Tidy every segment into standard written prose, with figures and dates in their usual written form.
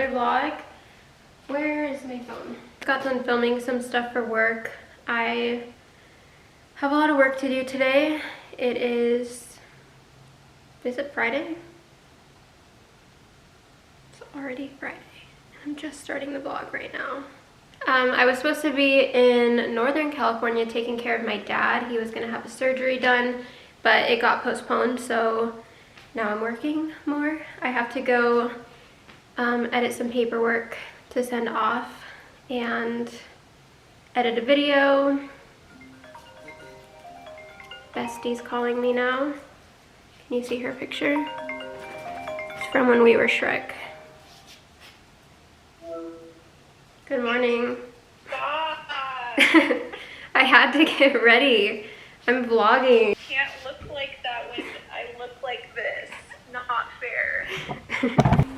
vlog. Where is my phone? Got done filming some stuff for work. I have a lot of work to do today. Is it Friday? It's already Friday. I'm just starting the vlog right now. I was supposed to be in Northern California taking care of my dad. He was gonna have a surgery done, but it got postponed, so now I'm working more. I have to go edit some paperwork to send off and edit a video. Bestie's calling me now. Can you see her picture? It's from when we were Shrek. Good morning. I had to get ready. I'm vlogging. You can't look like that when I look like this. Not fair.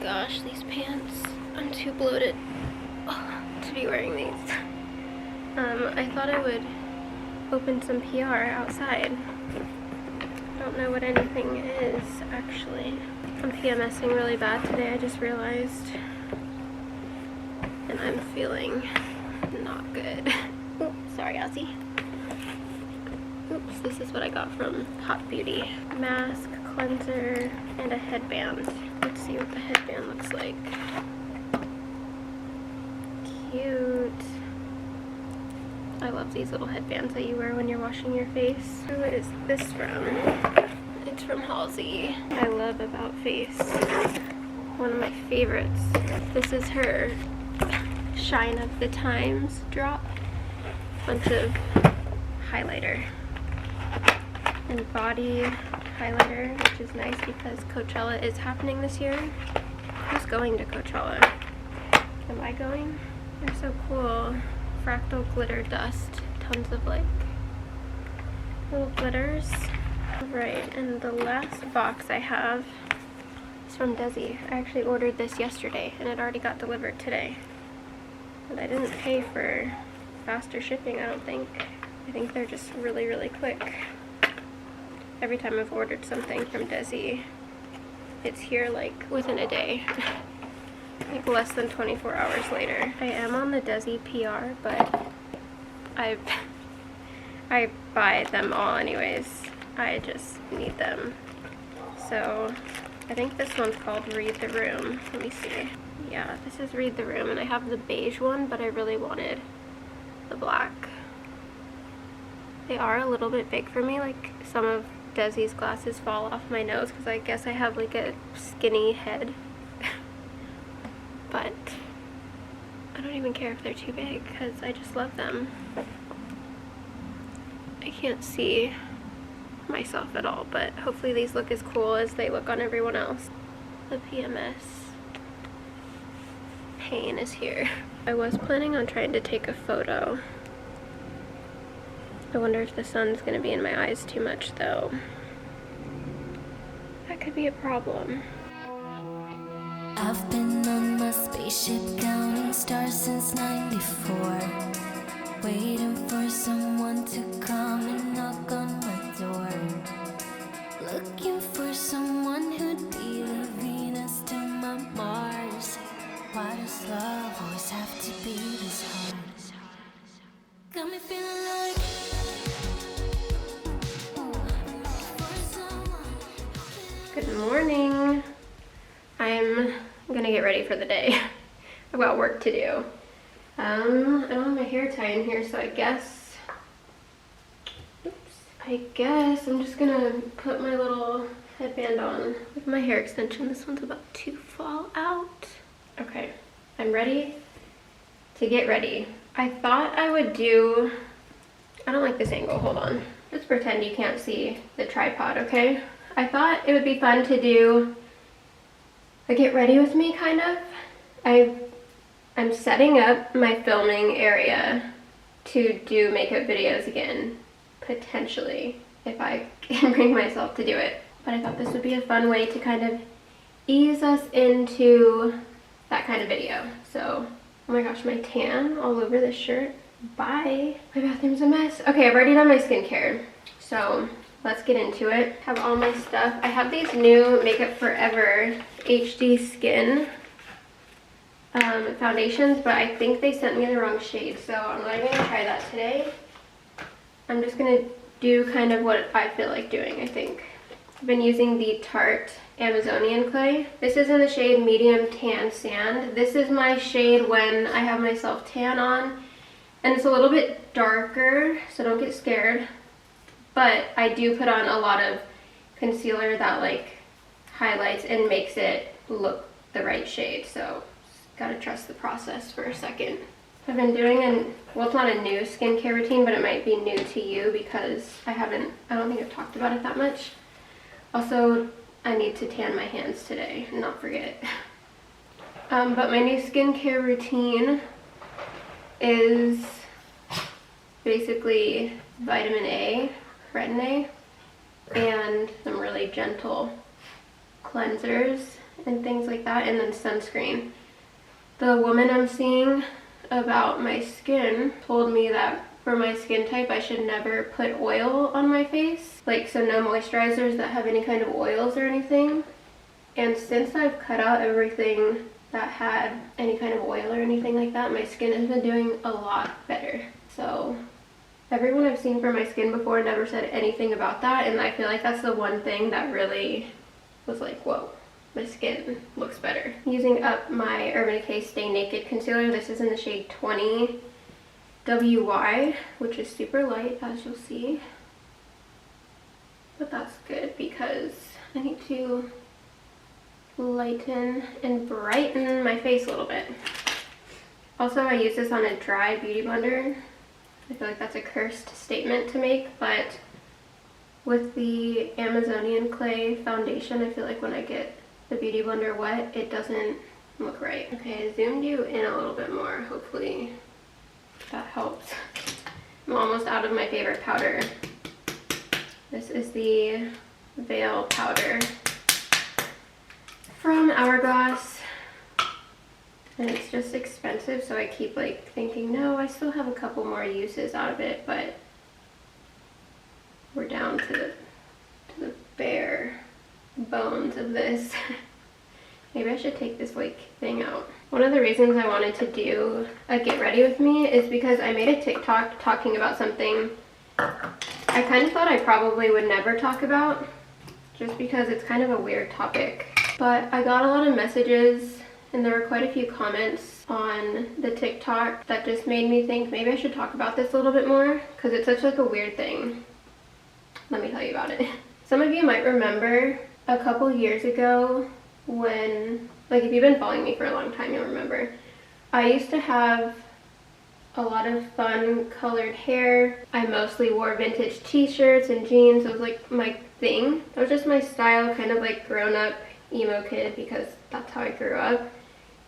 Gosh, these pants. I'm too bloated to be wearing these. I thought I would open some PR outside. I don't know what anything is, actually. I'm PMSing really bad today, I just realized. And I'm feeling not good. Oops, sorry, Ozzy. Oops, this is what I got from Hot Beauty. Mask, cleanser, and a headband. Let's see what the headband looks like. Cute. I love these little headbands that you wear when you're washing your face. Who is this from? It's from Halsey. I love About Face. One of my favorites. This is her Shine of the Times drop. Bunch of highlighter. And body highlighter, which is nice because Coachella is happening this year. Who's going to Coachella? Am I going? They're so cool. Fractal glitter dust. Tons of like little glitters. Right, and the last box I have is from Desi. I actually ordered this yesterday and it already got delivered today. But I didn't pay for faster shipping, I don't think. I think they're just really, really quick. Every time I've ordered something from Desi, it's here like within a day. Like less than 24 hours later. I am on the Desi PR, but I buy them all anyways. I just need them. So I think this one's called Read the Room. Let me see. Yeah, this is Read the Room, and I have the beige one, but I really wanted the black. They are a little bit big for me. Like some of Desi's glasses fall off my nose because I guess I have like a skinny head. But I don't even care if they're too big because I just love them. I can't see myself at all, but hopefully these look as cool as they look on everyone else. The PMS pain is here. I was planning on trying to take a photo. I wonder if the sun's gonna be in my eyes too much though. That could be a problem. I've been on my spaceship counting stars since '94, waiting for someone to come and knock on my door, looking for someone who'd be the Venus to my Mars. Why does love always have to be this hard? Got me feeling like Good morning. I'm gonna get ready for the day. I've got work to do. I don't have my hair tie in here, so I guess I'm just gonna put my little headband on with my hair extension. This one's about to fall out. Okay, I'm ready to get ready. I thought I would do, I don't like this angle, hold on. Let's pretend you can't see the tripod, okay? I thought it would be fun to do a get ready with me kind of. I'm setting up my filming area to do makeup videos again, potentially, if I can bring myself to do it. But I thought this would be a fun way to kind of ease us into that kind of video. So, oh my gosh, my tan all over this shirt. Bye. My bathroom's a mess. Okay, I've already done my skincare, so let's get into it. Have all my stuff. I have these new Makeup Forever HD Skin foundations, but I think they sent me the wrong shade, so I'm not even gonna try that today. I'm just gonna do kind of what I feel like doing, I think. I've been using the Tarte Amazonian clay. This is in the shade Medium Tan Sand. This is my shade when I have my self tan on, and it's a little bit darker, so don't get scared. But I do put on a lot of concealer that like highlights and makes it look the right shade, so gotta trust the process for a second. I've been doing well, it's not a new skincare routine, but it might be new to you because I don't think I've talked about it that much. Also, I need to tan my hands today and not forget. But my new skincare routine is basically vitamin A, retin A, and some really gentle cleansers and things like that, and then sunscreen. The woman I'm seeing about my skin told me that for my skin type I should never put oil on my face, like so no moisturizers that have any kind of oils or anything. And since I've cut out everything that had any kind of oil or anything like that, my skin has been doing a lot better. So everyone I've seen for my skin before never said anything about that, and I feel like that's the one thing that really was like, whoa, my skin looks better. Using up my Urban Decay Stay Naked concealer. This is in the shade 20 WY, which is super light, as you'll see. But that's good because I need to lighten and brighten my face a little bit. Also, I use this on a dry beauty blender. I feel like that's a cursed statement to make, but with the Amazonian clay foundation, I feel like when I get the beauty blender wet, it doesn't look right. Okay, I zoomed you in a little bit more. Hopefully that helps. I'm almost out of my favorite powder. This is the Veil powder from Hourglass, and it's just expensive, so I keep like thinking, no, I still have a couple more uses out of it, but we're down to the bare bones of this. Maybe I should take this like thing out. One of the reasons I wanted to do a get ready with me is because I made a TikTok talking about something I kind of thought I probably would never talk about, just because it's kind of a weird topic. But I got a lot of messages and there were quite a few comments on the TikTok that just made me think maybe I should talk about this a little bit more, because it's such like a weird thing. Let me tell you about it. Some of you might remember a couple years ago when, like if you've been following me for a long time, you'll remember, I used to have a lot of fun colored hair. I mostly wore vintage t-shirts and jeans. It was like my thing. That was just my style, kind of like grown up emo kid, because that's how I grew up.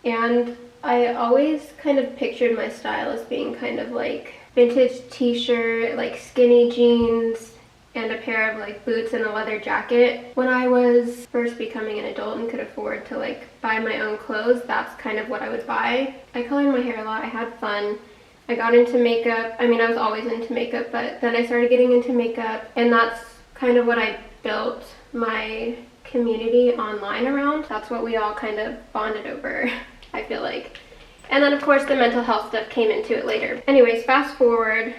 And I always kind of pictured my style as being kind of like vintage t-shirt, like skinny jeans, and a pair of like boots and a leather jacket. When I was first becoming an adult and could afford to like buy my own clothes, that's kind of what I would buy. I colored my hair a lot, I had fun. I got into makeup. I mean, I was always into makeup, but then I started getting into makeup, and that's kind of what I built my community online around. That's what we all kind of bonded over, I feel like. And then of course the mental health stuff came into it later. Anyways, fast forward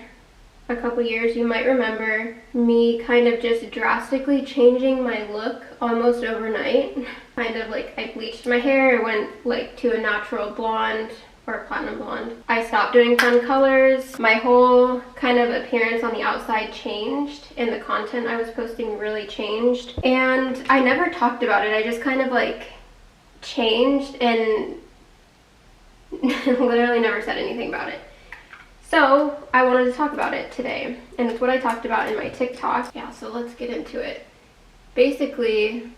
a couple years, you might remember me kind of just drastically changing my look almost overnight. Kind of like I bleached my hair, I went like to a natural blonde or a platinum blonde. I stopped doing fun colors. My whole kind of appearance on the outside changed, and the content I was posting really changed. And I never talked about it. I just kind of like changed and literally never said anything about it. So I wanted to talk about it today, and it's what I talked about in my TikTok. Yeah, so let's get into it. Basically,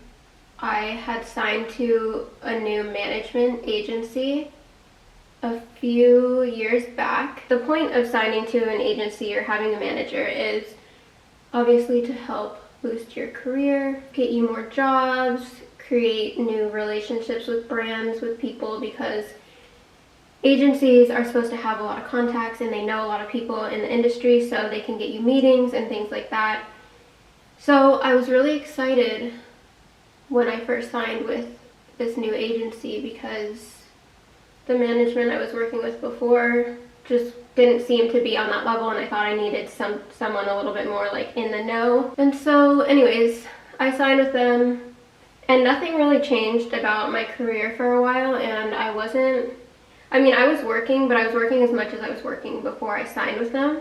I had signed to a new management agency a few years back. The point of signing to an agency or having a manager is obviously to help boost your career, get you more jobs, create new relationships with brands, with people, because agencies are supposed to have a lot of contacts and they know a lot of people in the industry, so they can get you meetings and things like that. So I was really excited when I first signed with this new agency, because the management I was working with before just didn't seem to be on that level, and I thought I needed someone a little bit more like in the know. And so anyways, I signed with them, and nothing really changed about my career for a while, and I was working, but I was working as much as I was working before I signed with them.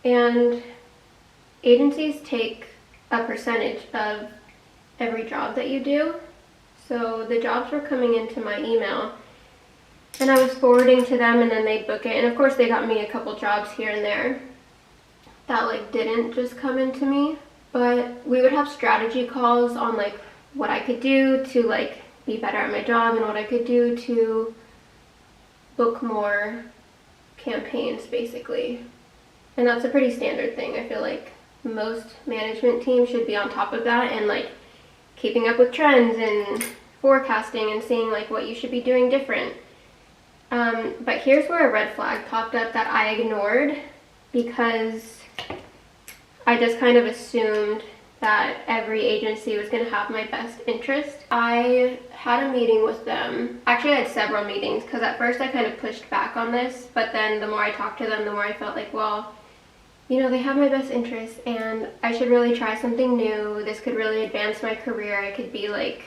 And agencies take a percentage of every job that you do. So the jobs were coming into my email, and I was forwarding to them, and then they'd book it. And of course they got me a couple jobs here and there that like didn't just come into me. But we would have strategy calls on like what I could do to like be better at my job, and what I could do to book more campaigns basically. And that's a pretty standard thing. I feel like most management teams should be on top of that and like keeping up with trends and forecasting and seeing like what you should be doing different. But here's where a red flag popped up that I ignored because I just kind of assumed that every agency was going to have my best interest. I had a meeting with them. Actually, I had several meetings because at first I kind of pushed back on this, but then the more I talked to them, the more I felt like, well, you know, they have my best interest and I should really try something new. This could really advance my career. I could be like,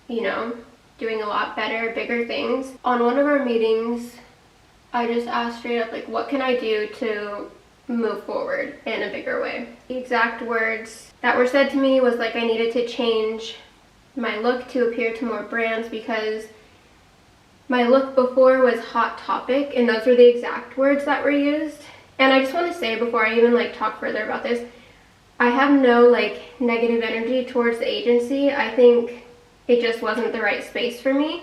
you know, doing a lot better, bigger things. On one of our meetings, I just asked straight up, like, what can I do to move forward in a bigger way? The exact words that were said to me was like I needed to change my look to appear to more brands because my look before was hot topic, and those were the exact words that were used. And I just want to say before I even like talk further about this, I have no like negative energy towards the agency. I think it just wasn't the right space for me.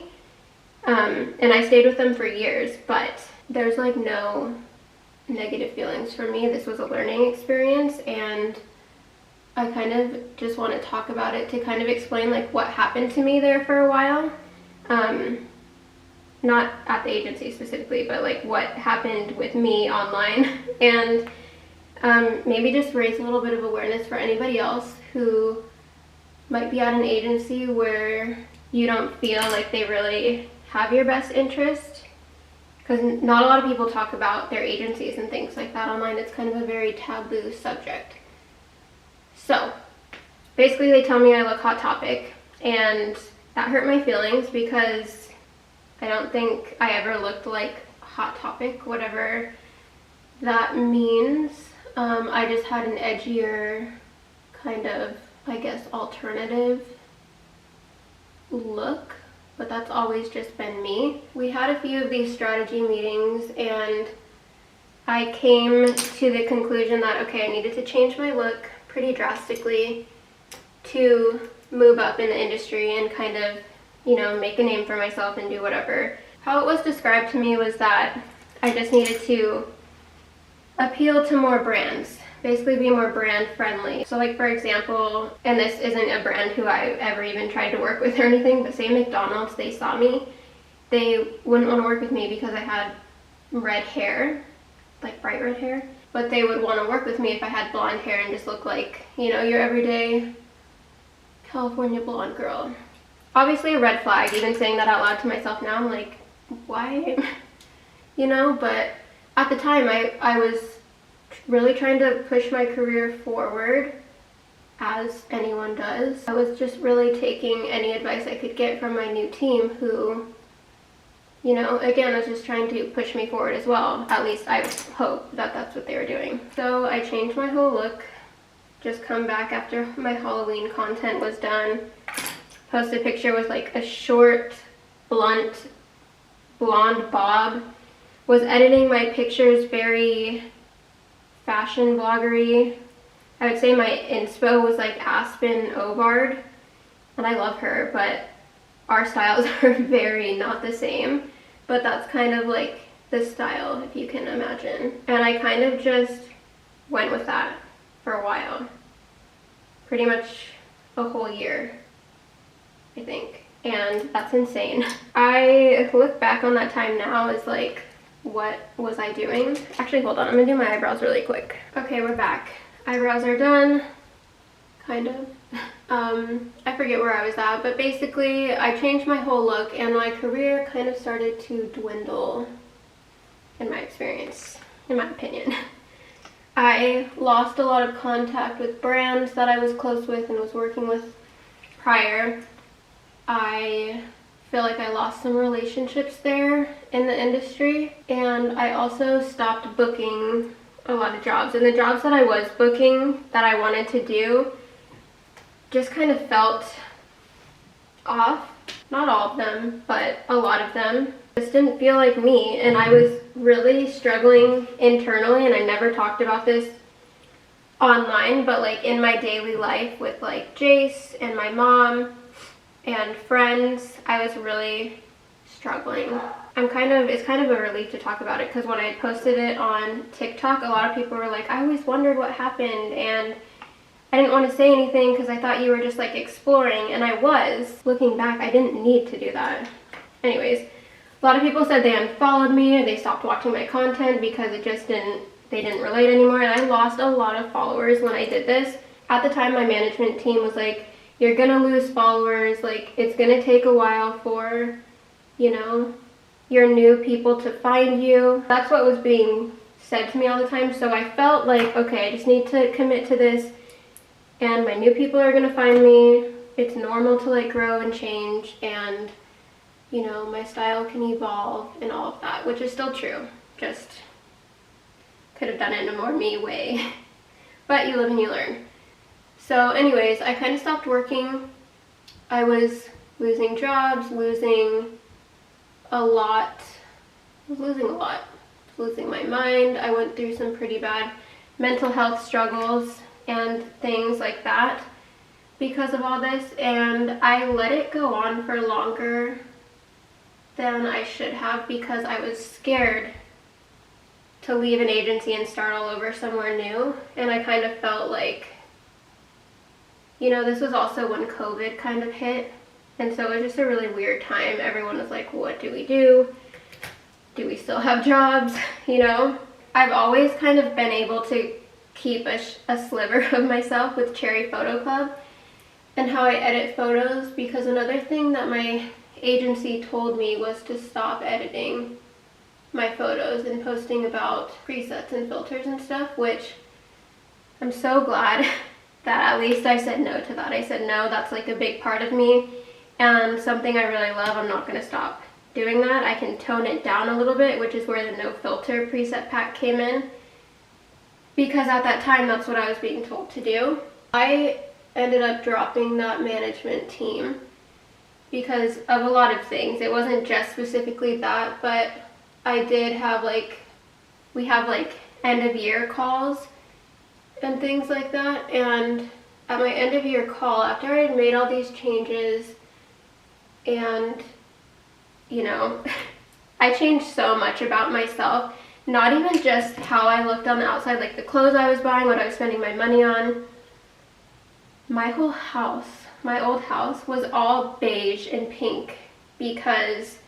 And I stayed with them for years, but there's like no negative feelings for me. This was a learning experience, and I kind of just want to talk about it to kind of explain like what happened to me there for a while. Not at the agency specifically, but like what happened with me online, and maybe just raise a little bit of awareness for anybody else who might be at an agency where you don't feel like they really have your best interest, because not a lot of people talk about their agencies and things like that online. It's kind of a very taboo subject. So basically they tell me I look hot topic, and that hurt my feelings because I don't think I ever looked like hot topic, whatever that means. I just had an edgier kind of, I guess, alternative look, but that's always just been me. We had a few of these strategy meetings, and I came to the conclusion that, okay, I needed to change my look pretty drastically to move up in the industry and kind of, you know, make a name for myself and do whatever. How it was described to me was that I just needed to appeal to more brands, basically be more brand friendly. So like for example, and this isn't a brand who I ever even tried to work with or anything, but say McDonald's, they saw me, they wouldn't want to work with me because I had red hair, like bright red hair, but they would want to work with me if I had blonde hair and just look like, you know, your everyday California blonde girl. Obviously a red flag, even saying that out loud to myself now, I'm like, why? You know, but at the time I was really trying to push my career forward, as anyone does. I was just really taking any advice I could get from my new team who, you know, again, was just trying to push me forward as well. At least I hope that that's what they were doing. So I changed my whole look, just come back after my Halloween content was done. Posted a picture with like a short, blunt, blonde bob. Was editing my pictures very fashion bloggery. I would say my inspo was like Aspen Obard, and I love her, but our styles are very not the same. But that's kind of like the style, if you can imagine. And I kind of just went with that for a while. Pretty much a whole year, I think. And that's insane. I look back on that time now as like, what was I doing? Actually, hold on, I'm gonna do my eyebrows really quick. Okay, we're back. Eyebrows are done, kind of. I forget where I was at, but basically I changed my whole look and my career kind of started to dwindle in my experience, in my opinion. I lost a lot of contact with brands that I was close with and was working with prior. I feel like I lost some relationships there in the industry, and I also stopped booking a lot of jobs. And the jobs that I was booking that I wanted to do just kind of felt off. Not all of them, but a lot of them just didn't feel like me, and I was really struggling internally. And I never talked about this online, but like in my daily life with like Jace and my mom and friends, I was really struggling. It's kind of a relief to talk about it, because when I posted it on TikTok, a lot of people were like, I always wondered what happened, and I didn't want to say anything because I thought you were just like exploring, and I was. Looking back, I didn't need to do that. Anyways, a lot of people said they unfollowed me or they stopped watching my content because they didn't relate anymore, and I lost a lot of followers when I did this. At the time, my management team was like, you're gonna lose followers, like it's gonna take a while for, you know, your new people to find you. That's what was being said to me all the time. So I felt like, okay, I just need to commit to this, and my new people are gonna find me. It's normal to like grow and change, and you know, my style can evolve and all of that, which is still true. Just could have done it in a more me way. But you live and you learn. So anyways, I kind of stopped working. I was losing jobs, losing a lot. I was losing my mind. I went through some pretty bad mental health struggles and things like that because of all this, and I let it go on for longer than I should have because I was scared to leave an agency and start all over somewhere new. And I kind of felt like, you know, this was also when COVID kind of hit, and so it was just a really weird time. Everyone was like, what do we do? Do we still have jobs? You know, I've always kind of been able to keep a sliver of myself with Cherry Photo Club and how I edit photos, because another thing that my agency told me was to stop editing my photos and posting about presets and filters and stuff, which I'm so glad that at least I said no to that. I said no, that's like a big part of me and something I really love. I'm not going to stop doing that. I can tone it down a little bit, which is where the no filter preset pack came in, because at that time that's what I was being told to do. I ended up dropping that management team because of a lot of things. It wasn't just specifically that, but I did have we have end of year calls and things like that. And at my end of year call, after I had made all these changes and, you know, I changed so much about myself, not even just how I looked on the outside, like the clothes I was buying, what I was spending my money on. My whole house, my old house, was all beige and pink because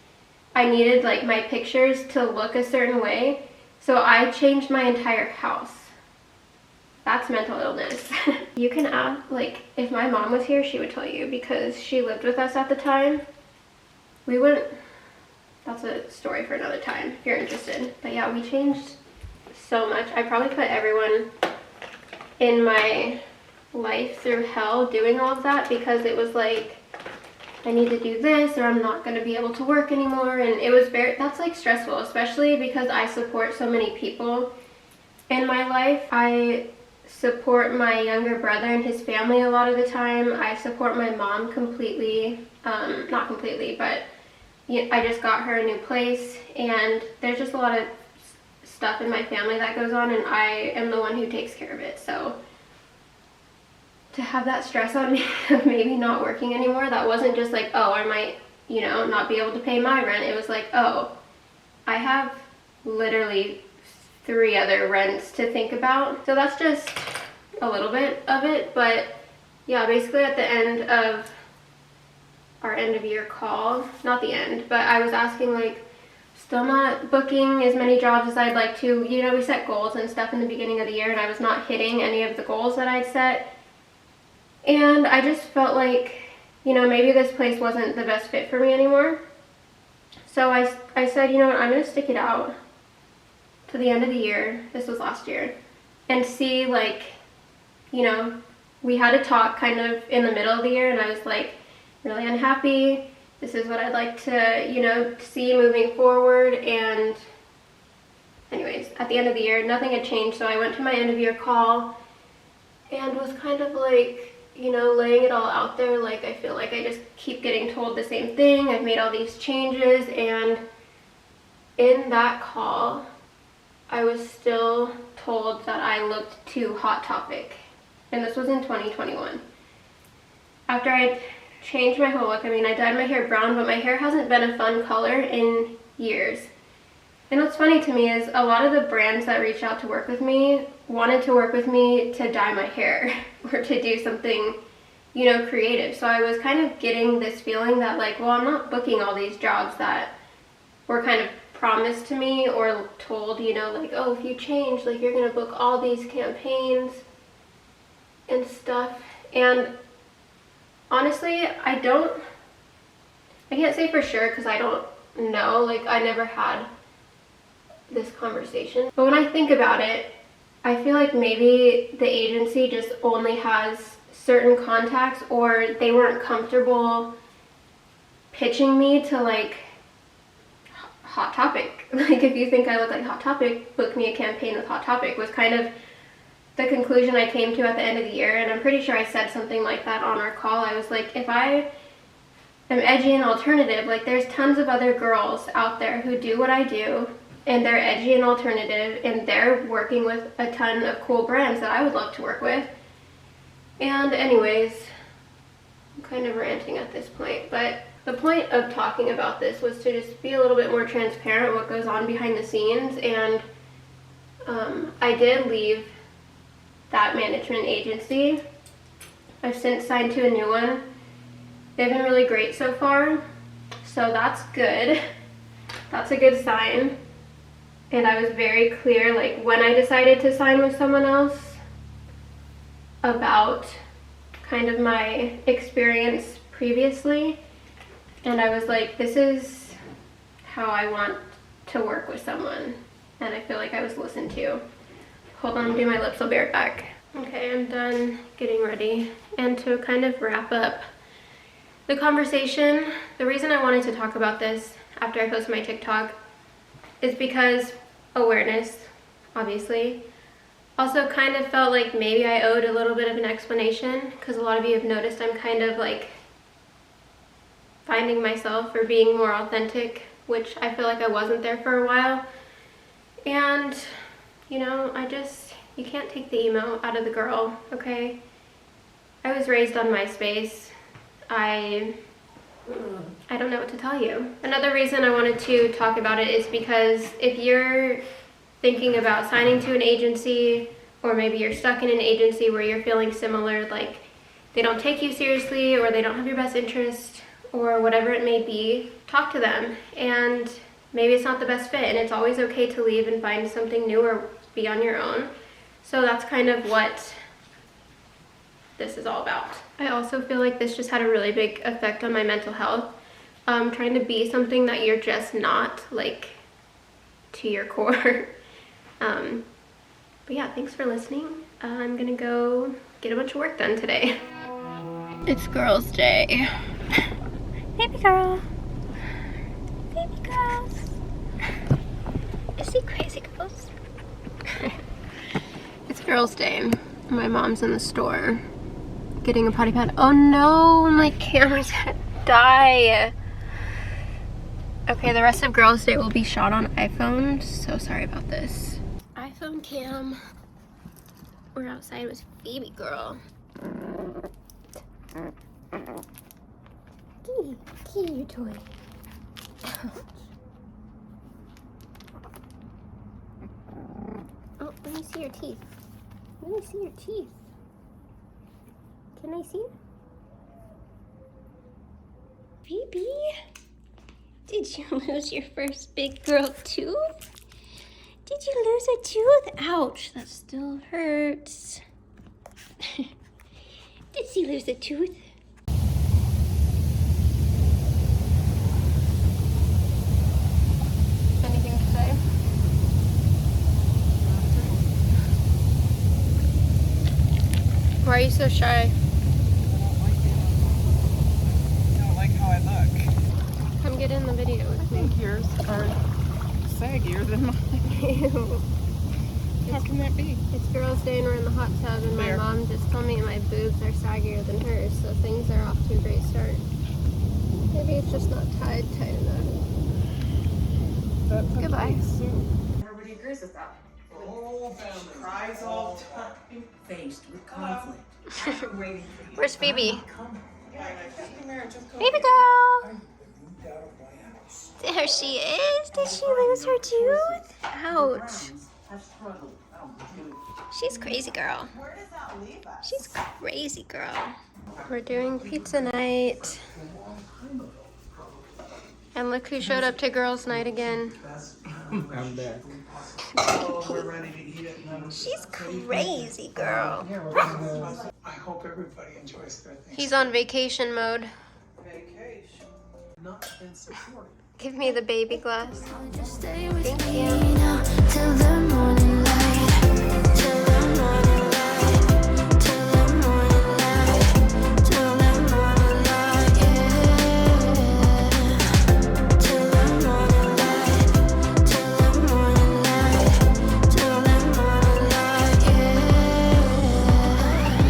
I needed like my pictures to look a certain way. So I changed my entire house. That's mental illness. You can ask, like, if my mom was here, she would tell you, because she lived with us at the time. We wouldn't, that's a story for another time if you're interested. But yeah, we changed so much. I probably put everyone in my life through hell doing all of that, because it was like, I need to do this or I'm not going to be able to work anymore. And it was that's like stressful, especially because I support so many people in my life. I support my younger brother and his family a lot of the time. I support my mom completely, not completely, but I just got her a new place, and there's just a lot of stuff in my family that goes on, and I am the one who takes care of it. So to have that stress on me of maybe not working anymore, that wasn't just like, oh, I might, you know, not be able to pay my rent. It was like, oh, I have literally 3 other rents to think about. So that's just a little bit of it. But yeah, basically at the end of our end of year call, not the end, but I was asking, like, still not booking as many jobs as I'd like to. You know, we set goals and stuff in the beginning of the year, and I was not hitting any of the goals that I'd set. And I just felt like, you know, maybe this place wasn't the best fit for me anymore. So I said, you know what, I'm going to stick it out to the end of the year. This was last year. And see, like, you know, we had a talk kind of in the middle of the year, and I was like really unhappy. This is what I'd like to, you know, see moving forward. And anyways, at the end of the year, nothing had changed. So I went to my end of year call and was kind of like, you know, laying it all out there. Like, I feel like I just keep getting told the same thing. I've made all these changes. And in that call, I was still told that I looked too Hot Topic. And this was in 2021. After I'd changed my whole look, I mean, I dyed my hair brown, but my hair hasn't been a fun color in years. And what's funny to me is a lot of the brands that reached out to work with me wanted to work with me to dye my hair or to do something, you know, creative. So I was kind of getting this feeling that, like, well, I'm not booking all these jobs that were kind of promised to me or told, you know, like, oh, if you change, like, you're gonna book all these campaigns and stuff. And honestly, I can't say for sure because I don't know, like, I never had this conversation. But when I think about it, I feel like maybe the agency just only has certain contacts, or they weren't comfortable pitching me to, like, Hot Topic. Like, if you think I look like Hot Topic, book me a campaign with Hot Topic, was kind of the conclusion I came to at the end of the year. And I'm pretty sure I said something like that on our call. I was like, if I am edgy and alternative, like, there's tons of other girls out there who do what I do, and they're edgy and alternative, and they're working with a ton of cool brands that I would love to work with. And anyways, I'm kind of ranting at this point, but the point of talking about this was to just be a little bit more transparent what goes on behind the scenes. And I did leave that management agency. I've since signed to a new one. They've been really great so far, so that's good. That's a good sign. And I was very clear, like, when I decided to sign with someone else, about kind of my experience previously. And I was like, this is how I want to work with someone. And I feel like I was listened to. Hold on, I'm doing my lips, I'll be right back. Okay, I'm done getting ready. And to kind of wrap up the conversation, the reason I wanted to talk about this after I posted my TikTok is because awareness, obviously. Also kind of felt like maybe I owed a little bit of an explanation, because a lot of you have noticed I'm kind of like finding myself or being more authentic, which I feel like I wasn't there for a while. And, you know, you can't take the emo out of the girl, okay? I was raised on MySpace. I don't know what to tell you. Another reason I wanted to talk about it is because if you're thinking about signing to an agency, or maybe you're stuck in an agency where you're feeling similar, like they don't take you seriously, or they don't have your best interest, or whatever it may be, talk to them. And maybe it's not the best fit, and it's always okay to leave and find something new or be on your own. So that's kind of what this is all about. I also feel like this just had a really big effect on my mental health. Trying to be something that you're just not, like, to your core. But yeah, thanks for listening. I'm gonna go get a bunch of work done today. It's girls' day. Baby girl. Baby girls. You see crazy girls? It's girls' day. My mom's in the store getting a potty pad. Oh no, my camera's gonna die. Okay, the rest of girls' day will be shot on iPhone, so sorry about this. iPhone cam. We're outside with baby girl. Kitty, your toy. Oh, let me see your teeth. Let me see your teeth. Can I see? Baby? Did you lose your first big girl tooth? Did you lose a tooth? Ouch, that still hurts. Did she lose a tooth? Anything to say? Why are you so shy? I don't like how I look. Come get in the video with me. Yours are saggier than mine. Ew. How can that be? It's girls' day and we're in the hot tub and my There. mom just told me my boobs are saggier than hers, so things are off to a great start. Maybe it's just not tied tight enough. That's Goodbye. Everybody agrees with that. The whole family Cries all the time. faced with conflict. Waiting for you. Where's Phoebe? Just Baby girl! There she is. Did she lose her tooth? Ouch. Have struggled. She's crazy girl. Where does that leave us? She's crazy girl. We're doing pizza night. And look who showed up to girls' night again. I'm back. Oh, we're ready to eat it. She's crazy girl. I hope everybody enjoys their things. He's on vacation mode. Vacation. Not been supported. Give me the baby glass. Just stay with Thank me you. now till the morning